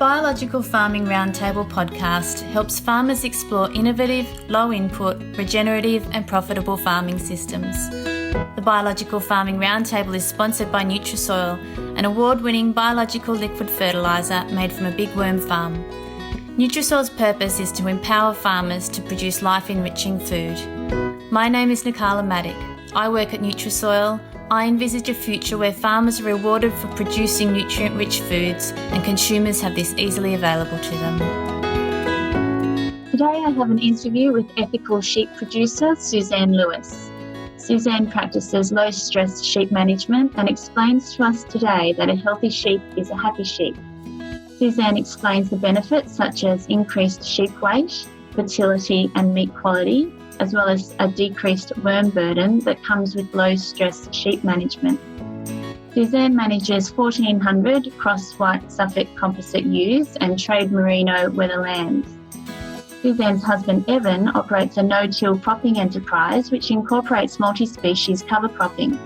Biological Farming Roundtable podcast helps farmers explore innovative, low-input, regenerative and profitable farming systems. The Biological Farming Roundtable is sponsored by Nutrisoil, an award-winning biological liquid fertiliser made from a big worm farm. Nutrisoil's purpose is to empower farmers to produce life-enriching food. My name is Nikala Maddock. I work at Nutrisoil. I envisage a future where farmers are rewarded for producing nutrient-rich foods and consumers have this easily available to them. Today I have an interview with ethical sheep producer Suzanne Lewis. Suzanne practices low-stress sheep management and explains to us today that a healthy sheep is a happy sheep. Suzanne explains the benefits such as increased sheep weight, fertility and meat quality, as well as a decreased worm burden that comes with low-stress sheep management. Suzanne manages 1,400 cross-white Suffolk composite ewes and trade merino wether lambs. Suzanne's husband Evan operates a no-till cropping enterprise which incorporates multispecies cover cropping.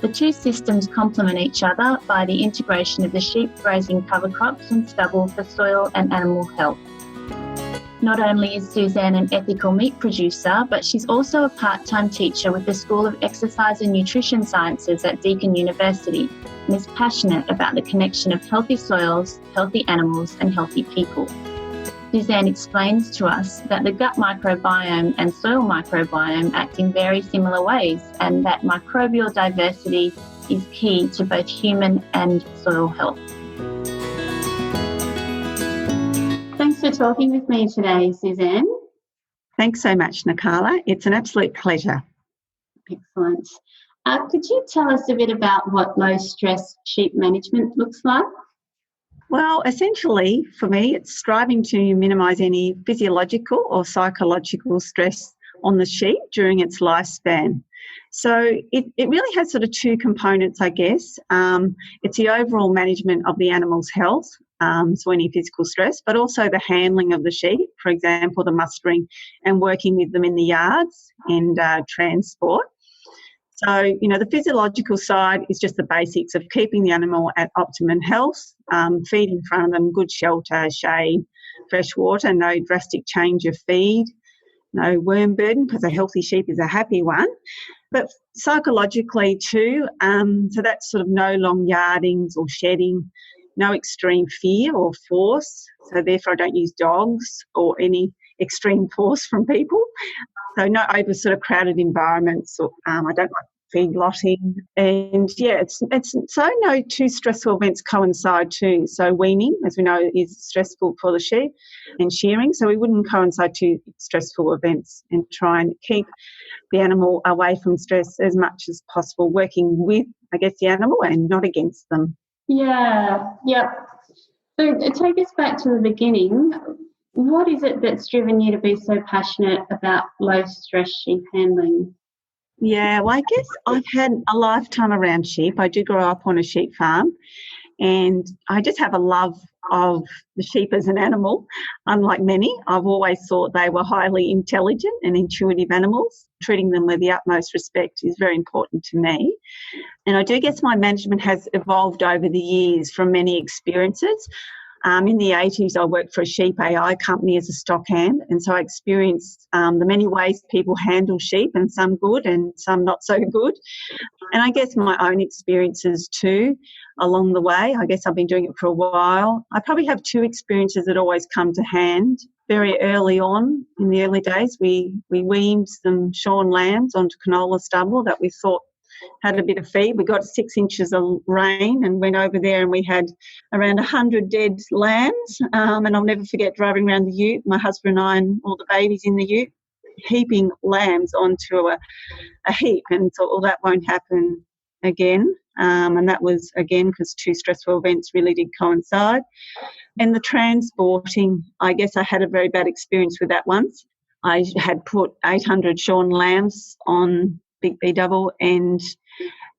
The two systems complement each other by the integration of the sheep grazing cover crops and stubble for soil and animal health. Not only is Suzanne an ethical meat producer, but she's also a part-time teacher with the School of Exercise and Nutrition Sciences at Deakin University and is passionate about the connection of healthy soils, healthy animals and healthy people. Suzanne explains to us that the gut microbiome and soil microbiome act in very similar ways and that microbial diversity is key to both human and soil health. Thanks for talking with me today, Suzanne. Thanks so much, Nikala. It's an absolute pleasure. Excellent. Could you tell us a bit about what low-stress sheep management looks like? Well, essentially, for me, it's striving to minimise any physiological or psychological stress on the sheep during its lifespan. So it really has sort of two components, I guess. It's the overall management of the animal's health, so any physical stress, but also the handling of the sheep, for example, the mustering and working with them in the yards and transport. So, the physiological side is just the basics of keeping the animal at optimum health, feed in front of them, good shelter, shade, fresh water, no drastic change of feed, no worm burden because a healthy sheep is a happy one. But psychologically too, so that's sort of no long yardings or shedding, no extreme fear or force. So therefore I don't use dogs or any extreme force from people. So no over sort of crowded environments. Or, I don't like feedlotting. And it's so no two stressful events coincide too. So weaning, as we know, is stressful for the sheep, and shearing. So we wouldn't coincide two stressful events and try and keep the animal away from stress as much as possible, working with, I guess, the animal and not against them. Yeah. So take us back to the beginning. What is it that's driven you to be so passionate about low-stress sheep handling? Yeah, well, I guess I've had a lifetime around sheep. I do grow up on a sheep farm and I just have a love of the sheep as an animal. Unlike many, I've always thought they were highly intelligent and intuitive animals. Treating them with the utmost respect is very important to me. And I do guess my management has evolved over the years from many experiences. In the 80s, I worked for a sheep AI company as a stock hand, and so I experienced the many ways people handle sheep, and some good and some not so good. And I guess my own experiences too along the way. I guess I've been doing it for a while. I probably have two experiences that always come to hand. Very early on, in the early days, we weaned some shorn lambs onto canola stubble that we thought had a bit of feed. We got 6 inches of rain and went over there and we had around 100 dead lambs. And I'll never forget driving around the ute, my husband and I and all the babies in the ute, heaping lambs onto a heap, and thought, well, that won't happen again. And that was, again, because two stressful events really did coincide. And the transporting, I guess I had a very bad experience with that once. I had put 800 shorn lambs on Big B double, and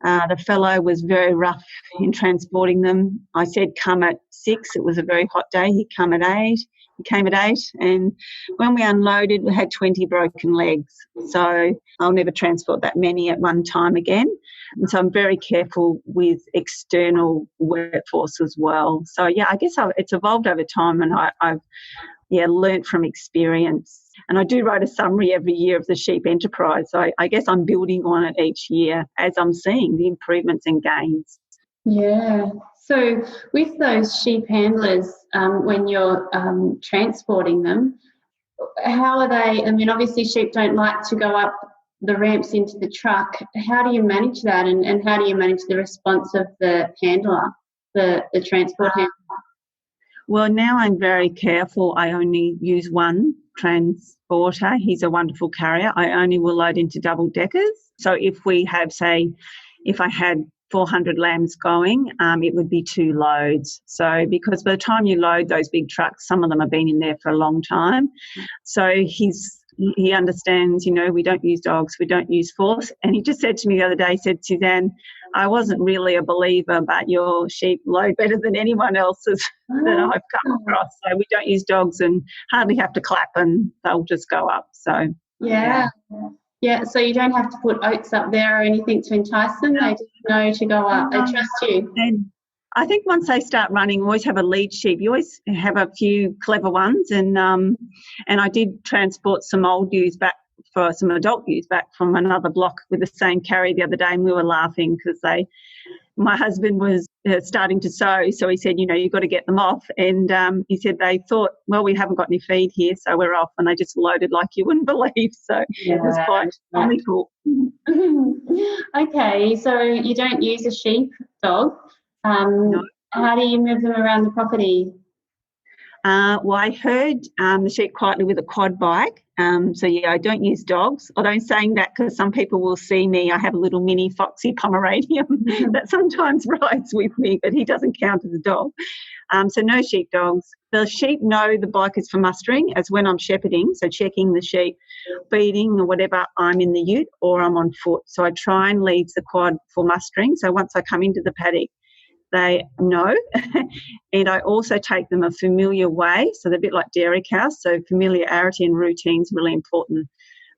the fellow was very rough in transporting them. I said come at 6. It was a very hot day. He come at 8. He came at 8, and when we unloaded, we had 20 broken legs. So I'll never transport that many at one time again. And so I'm very careful with external workforce as well. So, yeah, I guess it's evolved over time, and I've learnt from experience. And I do write a summary every year of the sheep enterprise. So I guess I'm building on it each year as I'm seeing the improvements and gains. Yeah. So with those sheep handlers, when you're transporting them, how are they? I mean, obviously sheep don't like to go up the ramps into the truck. How do you manage that, and how do you manage the response of the handler, the transport handler? Well, now I'm very careful. I only use one transporter. He's a wonderful carrier. I only will load into double deckers. So if we have, say, if I had 400 lambs going, it would be 2 loads. So because by the time you load those big trucks, some of them have been in there for a long time. So he understands, we don't use dogs, we don't use force. And he just said to me the other day, he said, Suzanne, I wasn't really a believer, but your sheep load better than anyone else's that I've come across. So we don't use dogs and hardly have to clap, and they'll just go up. So yeah. So you don't have to put oats up there or anything to entice them. They just know to go up. They trust you. And I think once they start running, you always have a lead sheep. You always have a few clever ones, and I did transport some old ewes back, for some adult ewes back from another block with the same carry the other day, and we were laughing because my husband was starting to sow, so he said, you've got to get them off, and he said they thought, well, we haven't got any feed here, so we're off, and they just loaded like you wouldn't believe. So it was quite comical. Okay, so you don't use a sheep dog. No. How do you move them around the property? Well, I herd the sheep quietly with a quad bike. I don't use dogs. Although I'm saying that because some people will see me, I have a little mini foxy Pomeranian that sometimes rides with me, but he doesn't count as a dog. So no sheep dogs. The sheep know the bike is for mustering, as when I'm shepherding, so checking the sheep, feeding or whatever, I'm in the ute or I'm on foot. So I try and leave the quad for mustering. So once I come into the paddock, they know. And I also take them a familiar way, so they're a bit like dairy cows, so familiarity and routine is really important,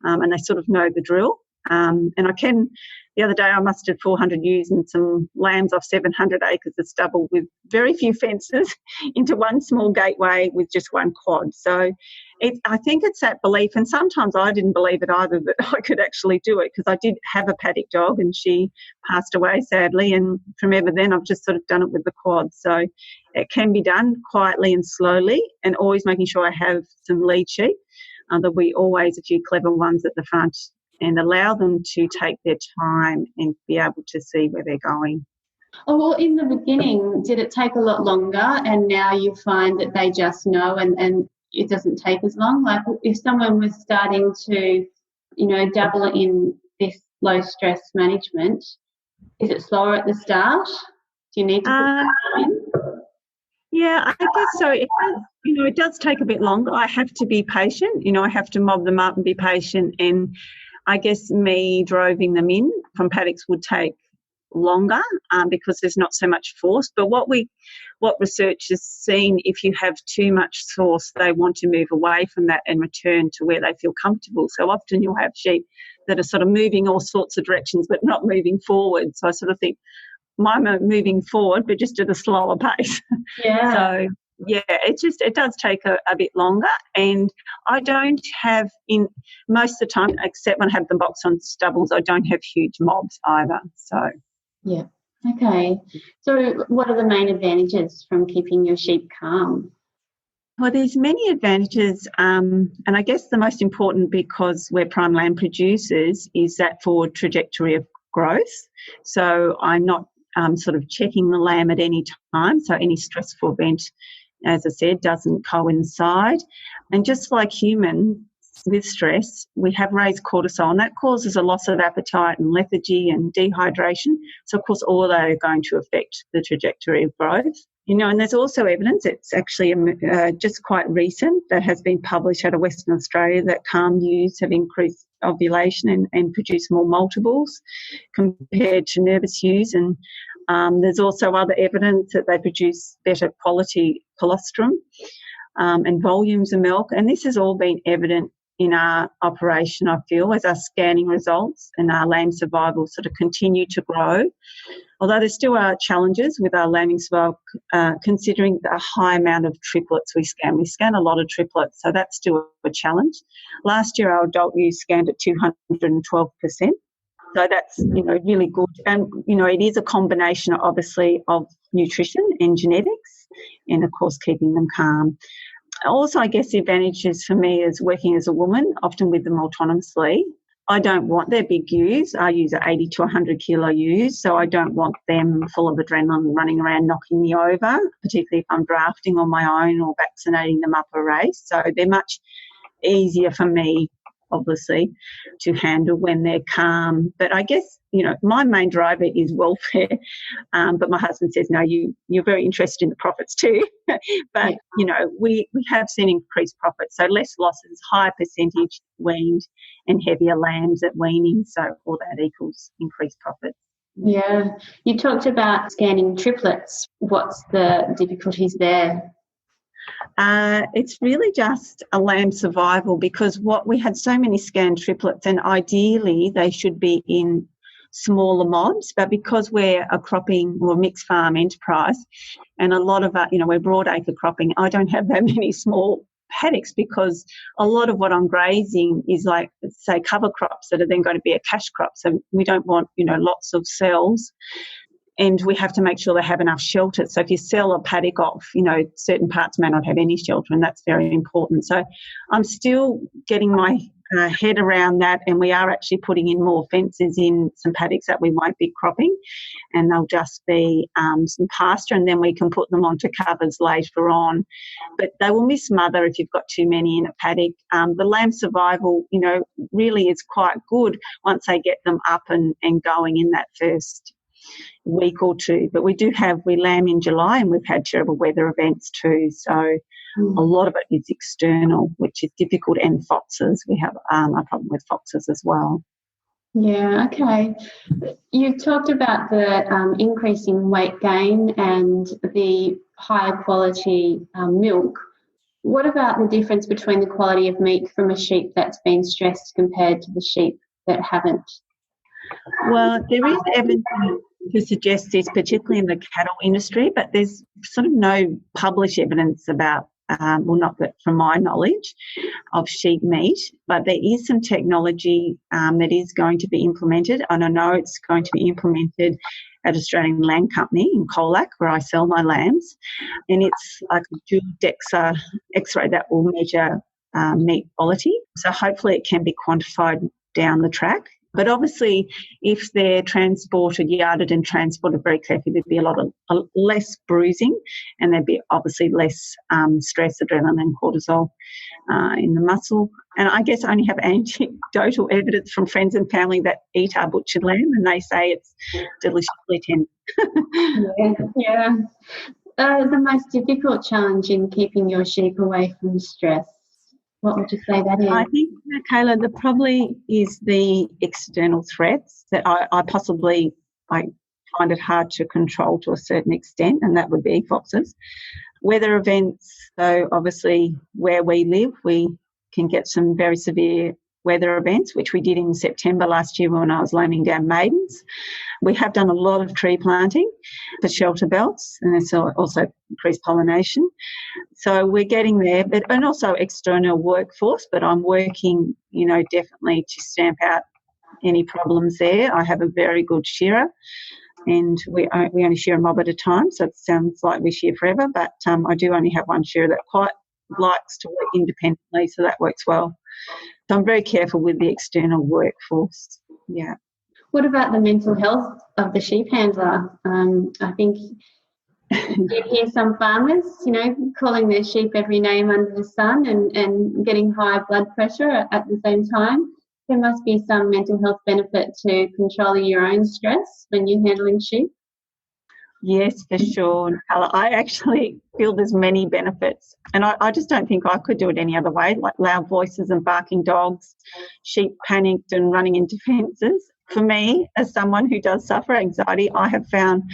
and they sort of know the drill. And the other day I mustered 400 ewes and some lambs off 700 acres of stubble with very few fences into one small gateway with just one quad. So I think it's that belief, and sometimes I didn't believe it either, that I could actually do it, because I did have a paddock dog and she passed away sadly, and from ever then I've just sort of done it with the quad. So it can be done quietly and slowly, and always making sure I have some lead sheep. There'll be always a few clever ones at the front, and allow them to take their time and be able to see where they're going. Oh, well, in the beginning, did it take a lot longer, and now you find that they just know and it doesn't take as long? Like if someone was starting to, dabble in this low stress management, is it slower at the start? Do you need to put that in? Yeah, I guess so. It does take a bit longer. I have to be patient. I have to mob them up and be patient, and I guess me droving them in from paddocks would take longer because there's not so much force. But what research has seen, if you have too much force, they want to move away from that and return to where they feel comfortable. So often you'll have sheep that are sort of moving all sorts of directions but not moving forward. So I sort of think mine are moving forward but just at a slower pace. Yeah. So yeah, it does take a bit longer, and I don't have, in most of the time, except when I have them boxed on stubbles, I don't have huge mobs either. So yeah, okay. So what are the main advantages from keeping your sheep calm? Well, there's many advantages, and I guess the most important, because we're prime lamb producers, is that forward trajectory of growth. So I'm not sort of checking the lamb at any time, so any stressful event, as I said, doesn't coincide. And just like humans with stress, we have raised cortisol, and that causes a loss of appetite and lethargy and dehydration. So, of course, all they are going to affect the trajectory of growth. And there's also evidence, it's actually just quite recent, that has been published out of Western Australia, that calm ewes have increased ovulation and produce more multiples compared to nervous ewes. And there's also other evidence that they produce better quality colostrum. and volumes of milk. And this has all been evident in our operation, I feel, as our scanning results and our lamb survival sort of continue to grow. Although there still are challenges with our lambing survival, considering the high amount of triplets we scan. We scan a lot of triplets, so that's still a challenge. Last year, our adult ewes scanned at 212%. So that's, really good. And, it is a combination, obviously, of nutrition and genetics and, of course, keeping them calm. Also, I guess the advantages for me is working as a woman, often with them autonomously. I don't want their big ewes. Our ewes are 80 to 100 kilo ewes, so I don't want them full of adrenaline running around knocking me over, particularly if I'm drafting on my own or vaccinating them up a race. So they're much easier for me, obviously, to handle when they're calm. But I guess, my main driver is welfare. But my husband says, no, you're very interested in the profits too. But, we have seen increased profits. So less losses, higher percentage weaned and heavier lambs at weaning. So all that equals increased profits. Yeah. You talked about scanning triplets. What's the difficulties there? It's really just a lamb survival, because we had so many scanned triplets, and ideally they should be in smaller mobs, but because we're a cropping or mixed farm enterprise, and a lot of our, we're broadacre cropping, I don't have that many small paddocks, because a lot of what I'm grazing is like, say, cover crops that are then going to be a cash crop. So we don't want, lots of cells. And we have to make sure they have enough shelter. So if you sell a paddock off, certain parts may not have any shelter, and that's very important. So I'm still getting my head around that, and we are actually putting in more fences in some paddocks that we won't be cropping, and they'll just be some pasture, and then we can put them onto covers later on. But they will miss mother if you've got too many in a paddock. The lamb survival, really is quite good once they get them up and going in that first week or two. But we lamb in July, and we've had terrible weather events too. So a lot of it is external, which is difficult, and foxes. We have a problem with foxes as well. Yeah, okay. You talked about the increasing weight gain and the higher quality milk. What about the difference between the quality of meat from a sheep that's been stressed compared to the sheep that haven't? Well, there is evidence to suggest this, particularly in the cattle industry, but there's sort of no published evidence about, not that from my knowledge, of sheep meat, but there is some technology that is going to be implemented, and I know it's going to be implemented at Australian Lamb Company in Colac, where I sell my lambs, and it's like a dual DEXA X-ray that will measure meat quality. So hopefully it can be quantified down the track. But obviously, if they're yarded and transported very carefully, there'd be a lot of less bruising, and there'd be obviously less stress, adrenaline and cortisol in the muscle. And I guess I only have anecdotal evidence from friends and family that eat our butchered lamb, and they say it's deliciously tender. Yeah. The most difficult challenge in keeping your sheep away from stress, what would you say that is? I think, Kayla, that probably is the external threats that I find it hard to control to a certain extent, and that would be foxes. Weather events, so obviously where we live, we can get some very severe weather events, which we did in September last year when I was lambing down maidens. We have done a lot of tree planting for shelter belts, and there's also increased pollination. So we're getting there, and also external workforce, but I'm working, definitely to stamp out any problems there. I have a very good shearer, and we only shear a mob at a time, so it sounds like we shear forever, but I do only have one shearer that quite likes to work independently, so that works well. So I'm very careful with the external workforce. Yeah. What about the mental health of the sheep handler? I think you hear some farmers, calling their sheep every name under the sun and getting high blood pressure at the same time. There must be some mental health benefit to controlling your own stress when you're handling sheep. Yes, for sure. I actually feel there's many benefits, and I just don't think I could do it any other way, like loud voices and barking dogs, sheep panicked and running into fences. For me, as someone who does suffer anxiety, I have found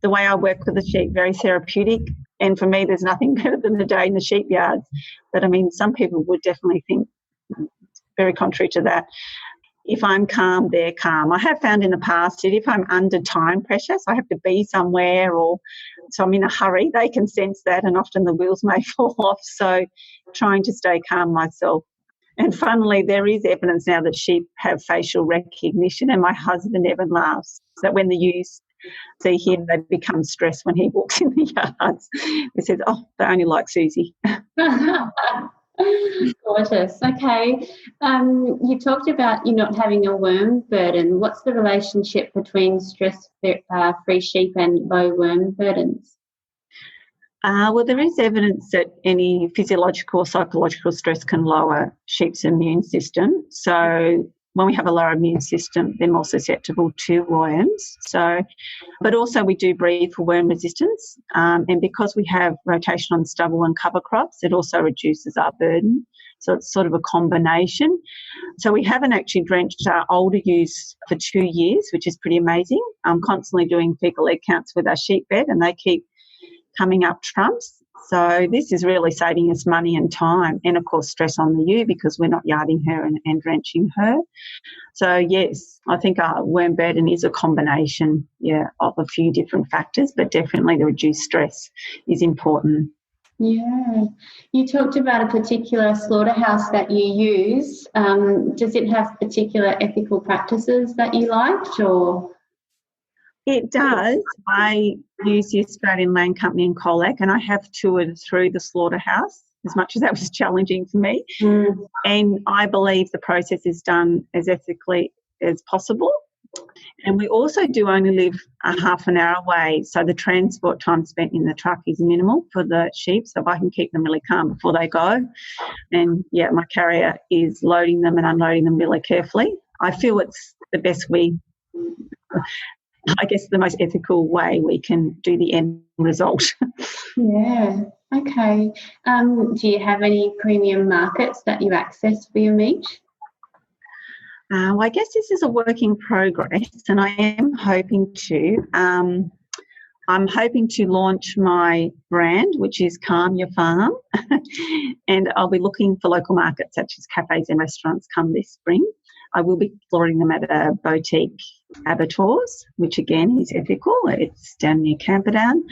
the way I work with the sheep very therapeutic. And for me, there's nothing better than a day in the sheep yards. But, I mean, some people would definitely think very contrary to that. If I'm calm, they're calm. I have found in the past that if I'm under time pressure, so I have to be somewhere or so I'm in a hurry, they can sense that and often the wheels may fall off. So trying to stay calm myself. And funnily, there is evidence now that sheep have facial recognition, and my husband even laughs that when the ewes see him, they become stressed when he walks in the yards. He says, oh, they only like Susie. Gorgeous. Okay. You talked about you not having a worm burden. What's the relationship between stress-free sheep and low worm burdens? Well, there is evidence that any physiological or psychological stress can lower sheep's immune system. So when we have a lower immune system, they're more susceptible to worms. But also we do breed for worm resistance. And because we have rotation on stubble and cover crops, it also reduces our burden. So it's sort of a combination. So we haven't actually drenched our older ewes for 2 years, which is pretty amazing. I'm constantly doing fecal egg counts with our sheep bed and they keep coming up trumps. So this is really saving us money and time and, of course, stress on the ewe because we're not yarding her and drenching her. So, yes, I think our worm burden is a combination, of a few different factors, but definitely the reduced stress is important. Yeah. You talked about a particular slaughterhouse that you use. Does it have particular ethical practices that you liked or...? It does. I use the Australian Land Company in Colac and I have toured through the slaughterhouse as much as that was challenging for me. And I believe the process is done as ethically as possible. And we also do only live a half an hour away, so the transport time spent in the truck is minimal for the sheep, so I can keep them really calm before they go. And, my carrier is loading them and unloading them really carefully. I feel it's the best the most ethical way we can do the end result. Yeah, okay. Do you have any premium markets that you access for your meat? I guess this is a work in progress and I am hoping to. I'm hoping to launch my brand, which is Calm Your Farm, and I'll be looking for local markets such as cafes and restaurants come this spring. I will be exploring them at a boutique abattoirs, which again is ethical. It's down near Camperdown.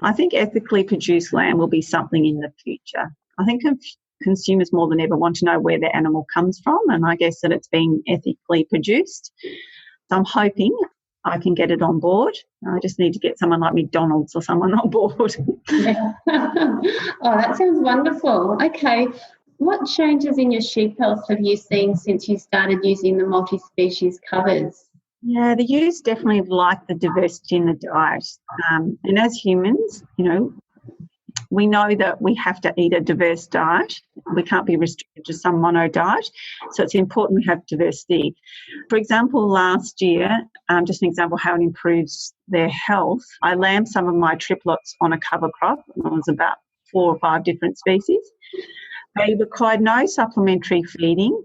I think ethically produced lamb will be something in the future. I think consumers more than ever want to know where their animal comes from, and I guess that it's being ethically produced. So I'm hoping I can get it on board. I just need to get someone like McDonald's or someone on board. Yeah. Oh, that sounds wonderful. Okay. What changes in your sheep health have you seen since you started using the multi-species covers? Yeah, the ewes definitely like the diversity in the diet. And as humans, we know that we have to eat a diverse diet. We can't be restricted to some mono diet. So it's important we have diversity. For example, last year, just an example how it improves their health, I lambed some of my triplets on a cover crop. It was about 4 or 5 different species. They required no supplementary feeding,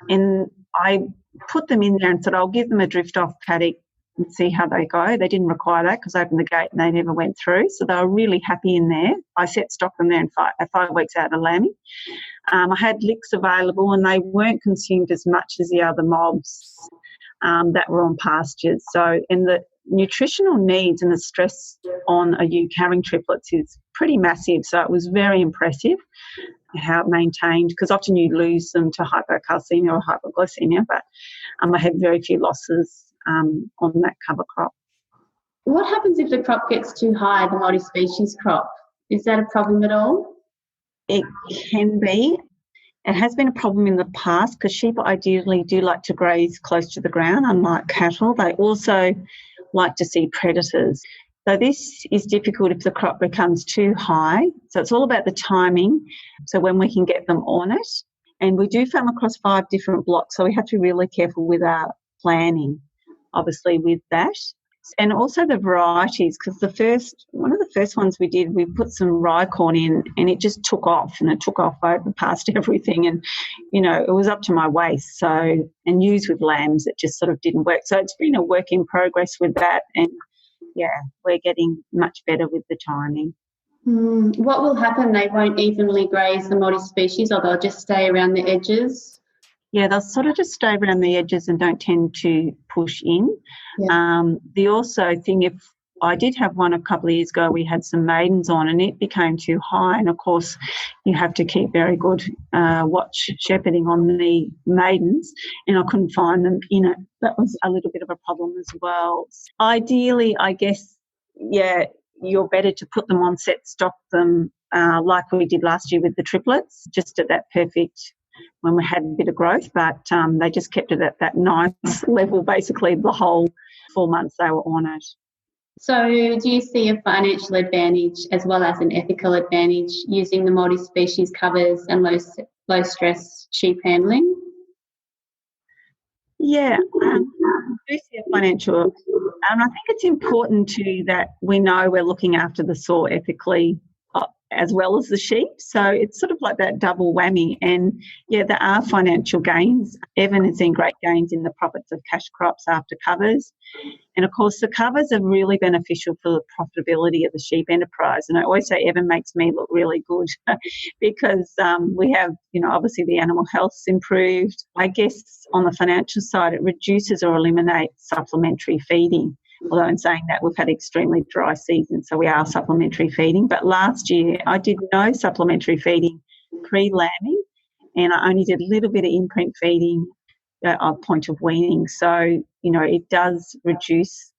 and I put them in there and said I'll give them a drift-off paddock and see how they go. They didn't require that because I opened the gate and they never went through, so they were really happy in there. I set stock them there in 5 weeks out of lambing. I had licks available and they weren't consumed as much as the other mobs that were on pastures. So, and the nutritional needs and the stress on a ewe carrying triplets is pretty massive, so it was very impressive how it maintained, because often you lose them to hypocalcemia or hypoglycemia, but I had very few losses on that cover crop. What happens if the crop gets too high, the multi-species crop? Is that a problem at all? It can be. It has been a problem in the past because sheep ideally do like to graze close to the ground, unlike cattle. They also like to see predators. So this is difficult if the crop becomes too high. So it's all about the timing, so when we can get them on it. And we do farm across 5 different blocks, so we have to be really careful with our planning, obviously, with that. And also the varieties, because one of the first ones we did, we put some rye corn in and it just took off, and it took off over past everything, and, it was up to my waist. So, and used with lambs, it just sort of didn't work. So it's been a work in progress with that, and yeah, we're getting much better with the timing. What will happen? They won't evenly graze the multi-species, or they'll just stay around the edges? Yeah, they'll sort of just stay around the edges and don't tend to push in. Yeah. The also thing, if I did have one a couple of years ago, we had some maidens on and it became too high. And, of course, you have to keep very good watch shepherding on the maidens, and I couldn't find them in it. That was a little bit of a problem as well. Ideally, I guess, yeah, you're better to put them on set, stock them like we did last year with the triplets, just at that perfect when we had a bit of growth, but they just kept it at that nice level basically the whole 4 months they were on it. So do you see a financial advantage as well as an ethical advantage using the multi-species covers and low stress sheep handling? Yeah, I do see a financial, and I think it's important too that we know we're looking after the soil ethically as well as the sheep. So it's sort of like that double whammy. And yeah, there are financial gains. Evan has seen great gains in the profits of cash crops after covers. And of course, the covers are really beneficial for the profitability of the sheep enterprise. And I always say Evan makes me look really good because we have, obviously the animal health's improved. I guess on the financial side, it reduces or eliminates supplementary feeding. Although in saying that, we've had extremely dry season, so we are supplementary feeding. But last year, I did no supplementary feeding pre-lambing, and I only did a little bit of imprint feeding at point of weaning. So, it does reduce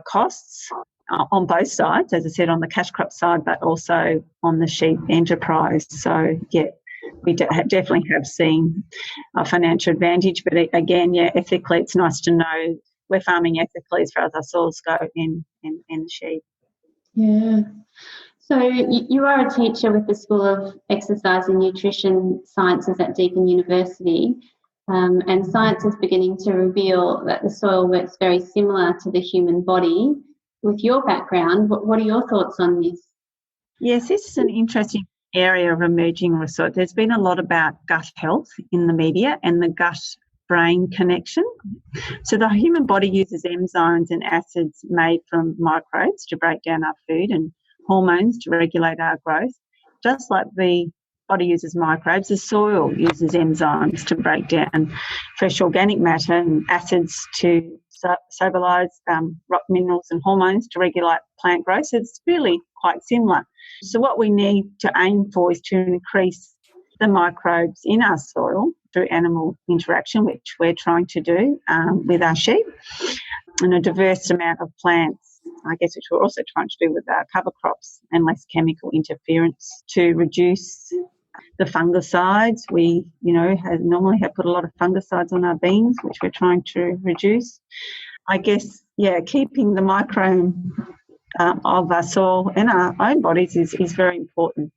costs on both sides, as I said, on the cash crop side, but also on the sheep enterprise. So, yeah, we definitely have seen a financial advantage. But again, yeah, ethically, it's nice to know we're farming ethically as far as our soils go in the sheep. Yeah. So you are a teacher with the School of Exercise and Nutrition Sciences at Deakin University, and science is beginning to reveal that the soil works very similar to the human body. With your background, what are your thoughts on this? Yes, this is an interesting area of emerging research. There's been a lot about gut health in the media and the gut-brain connection. So the human body uses enzymes and acids made from microbes to break down our food and hormones to regulate our growth. Just like the body uses microbes, the soil uses enzymes to break down fresh organic matter and acids to stabilise rock minerals and hormones to regulate plant growth. So it's really quite similar. So what we need to aim for is to increase the microbes in our soil through animal interaction, which we're trying to do with our sheep, and a diverse amount of plants, I guess, which we're also trying to do with our cover crops, and less chemical interference to reduce the fungicides. We, normally have put a lot of fungicides on our beans, which we're trying to reduce. I guess, yeah, keeping the microbiome of our soil and our own bodies is very important.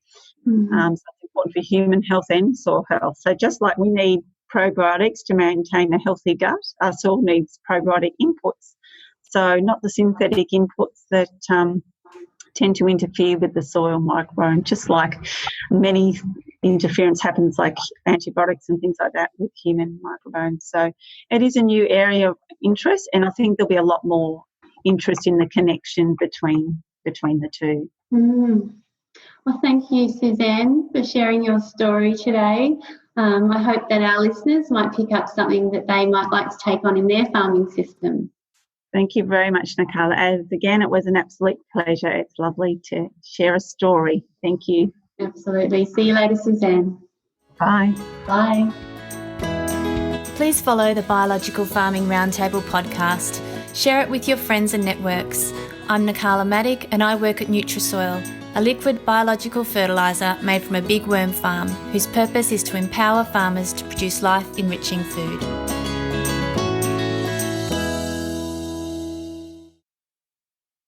So it's important for human health and soil health. So just like we need probiotics to maintain a healthy gut, our soil needs probiotic inputs. So not the synthetic inputs that tend to interfere with the soil microbiome, just like many interference happens like antibiotics and things like that with human microbiomes. So it is a new area of interest, and I think there'll be a lot more interest in the connection between the two. Well, thank you, Suzanne, for sharing your story today. I hope that our listeners might pick up something that they might like to take on in their farming system. Thank you very much, Nicola. As again, it was an absolute pleasure. It's lovely to share a story. Thank you. Absolutely. See you later, Suzanne. Bye. Bye. Please follow the Biological Farming Roundtable podcast. Share it with your friends and networks. I'm Nicola Maddock and I work at Nutrisoil, a liquid biological fertiliser made from a big worm farm whose purpose is to empower farmers to produce life-enriching food.